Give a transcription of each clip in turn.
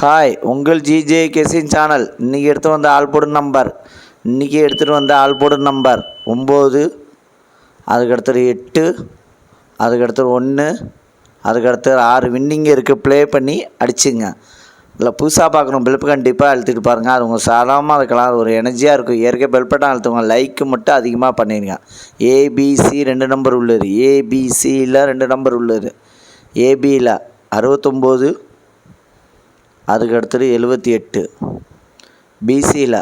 Hi, உங்கள் GJ கெசின் channel. இன்றைக்கி எடுத்துகிட்டு வந்த ஆள் போடும் நம்பர் 9, அதுக்கடுத்தது 8, அதுக்கடுத்தது 1, அதுக்கடுத்து 6 வின்னிங் இருக்குது. ப்ளே பண்ணி அடிச்சுங்க. இல்லை புதுசாக பார்க்கணும் பெல் கண்டிப்பாக அழுத்திட்டு பாருங்கள். அது உங்கள் சாதாரணமாக இருக்கலாம், அது ஒரு எனர்ஜியாக இருக்கும். ஏற்கனவே பெல் பட்டன் அழுத்துங்க. லைக்கு மட்டும் அதிகமாக பண்ணிடுங்க. ஏபிசி 2 நம்பர் உள்ளது. ஏபிசியில் 2 நம்பர் உள்ளது. ஏபியில் 69, அதுக்கு அடுத்தது 78, பிசியில்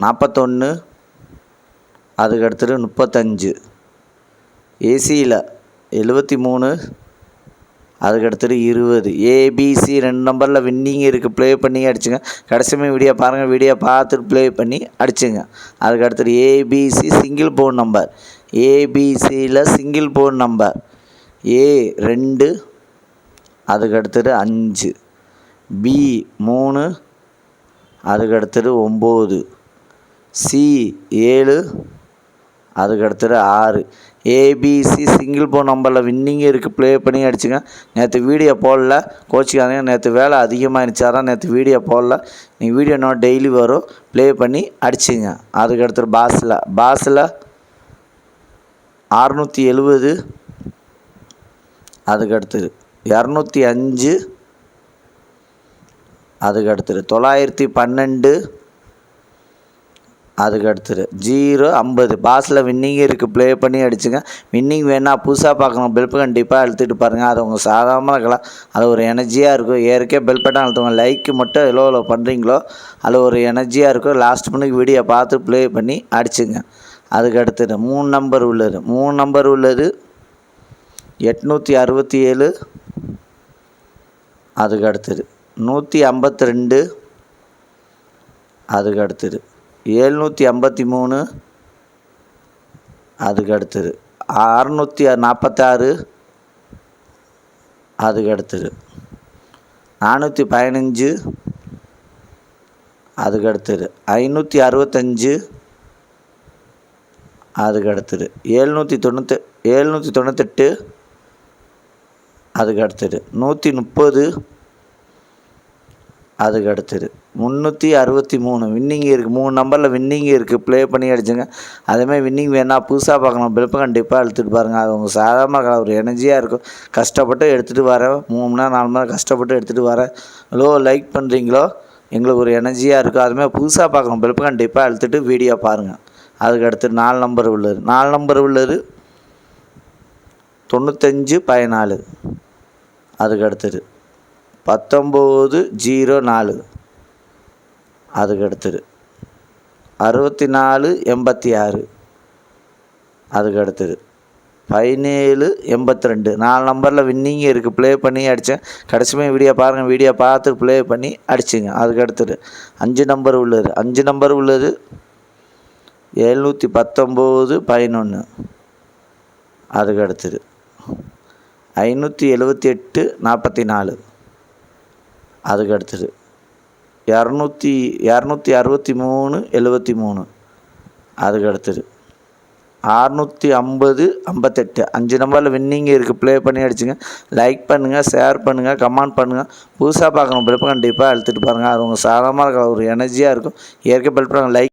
41, அதுக்கு அடுத்தது 35, ஏசியில் 73, அதுக்கு அடுத்தது 20. ஏபிசி 2 நம்பரில் வின்னிங் இருக்குது. ப்ளே பண்ணி அடிச்சுங்க. கடைசியுமே வீடியோ பாருங்கள். வீடியோ பார்த்துட்டு ப்ளே பண்ணி அடிச்சுங்க. அதுக்கு அடுத்தது ஏபிசி சிங்கிள் போன் நம்பர். ஏபிசியில் சிங்கிள் போன் நம்பர் A2, அதுக்கு அடுத்தது 5, B3, அதுக்கு அடுத்தது 9, C7, அதுக்கு அடுத்தது 6. ஏபிசி சிங்கிள் போன் நம்பரில் வின்னிங் இருக்குது. ப்ளே பண்ணி அடிச்சுங்க. நேற்று வீடியோ போடல, கோச்சிக்காதீங்க. நேற்று வேலை அதிகமாகிடுச்சு, அதான் நேற்று வீடியோ போடல. நீங்கள் வீடியோ இன்னும் டெய்லி வரும். ப்ளே பண்ணி அடிச்சுங்க. அதுக்கு அடுத்தது பாஸில் 670, அதுக்கு அடுத்தது 205, அதுக்கு அடுத்தது 912, அதுக்கு அடுத்தது 050. பாஸில் வின்னிங் இருக்குது. ப்ளே பண்ணி அடிச்சுங்க. வின்னிங் வேணால் புதுசாக பார்க்கணும் பெல் கண்டிப்பாக அழுத்திட்டு பாருங்கள். அது உங்கள் சாதாரணமாக இருக்கலாம், அது ஒரு எனர்ஜியாக இருக்கும். ஏற்கனவே பெல் பட்டன் அழுத்துவாங்க. லைக்கு மட்டும் எவ்வளோ பண்ணுறீங்களோ அது ஒரு எனர்ஜியாக இருக்கும். லாஸ்ட் பண்ணுக்கு வீடியோ பார்த்து ப்ளே பண்ணி அடிச்சுங்க. அதுக்கு அடுத்தது 3 நம்பர் உள்ளது. 3 நம்பர் உள்ளது 867, அதுக்கு அடுத்தது 152, அதுக்கு அடுத்தது 753, அதுக்கு அடுத்தது 646, அதுக்கு அடுத்தது 415, அதுக்கு அடுத்தது 565, அதுக்கு அடுத்தது 798, அதுக்கு அடுத்தது 130, அதுக்கு அடுத்தது 363. வின்னிங் இருக்குது. 3 நம்பரில் வின்னிங் இருக்குது. ப்ளே பண்ணி அடிச்சுங்க. அதேமாதிரி வின்னிங் வேணால் புதுசாக பார்க்கணும் பெல் கண்டிப்பாக எடுத்துகிட்டு பாருங்கள். அது உங்கள் சாதாரணமாக ஒரு எனர்ஜியாக இருக்கும். கஷ்டப்பட்டு எடுத்துகிட்டு வரேன். 3 மணி நேரம் 4 மணி நேரம் கஷ்டப்பட்டு எடுத்துகிட்டு வரேன். லைக் பண்ணுறீங்களோ எங்களுக்கு ஒரு எனர்ஜியாக இருக்கும். அதுமாதிரி புதுசாக பார்க்கணும் பெல் கண்டிப்பாக எடுத்துகிட்டு வீடியோ பாருங்கள். அதுக்கு அடுத்து 4 நம்பர் உள்ளது. 4 நம்பர் உள்ளது 9514, அதுக்கு அடுத்தது 1904, அதுக்கு அடுத்தது 6486, அதுக்கு அடுத்தது 1782. 4 நம்பரில் வின்னிங் இருக்குது. ப்ளே பண்ணி அடித்தேன். கடைசியுமே வீடியோ பாருங்கள். வீடியோ பார்த்து ப்ளே பண்ணி அடிச்சுங்க. அதுக்கு அடுத்தது 5 நம்பர் உள்ளது. 5 நம்பர் உள்ளது 71911, அதுக்கு அடுத்தது 57844, அதுக்கு அடுத்தது 26373, அதுக்கு அடுத்தது 65058. 5 நம்பரில் வின்னிங் இருக்குது. ப்ளே பண்ணி அடிச்சுங்க. லைக் பண்ணுங்கள், ஷேர் பண்ணுங்கள், கமெண்ட் பண்ணுங்கள். புதுசாக பார்க்கணும் பெல் கண்டிப்பாக அழுத்திட்டு பாருங்கள். அது உங்கள் சாதாரணமாக இருக்க ஒரு எனர்ஜியாக இருக்கும். ஏற்கனவே பெல் பண்ணுங்கள். லைக்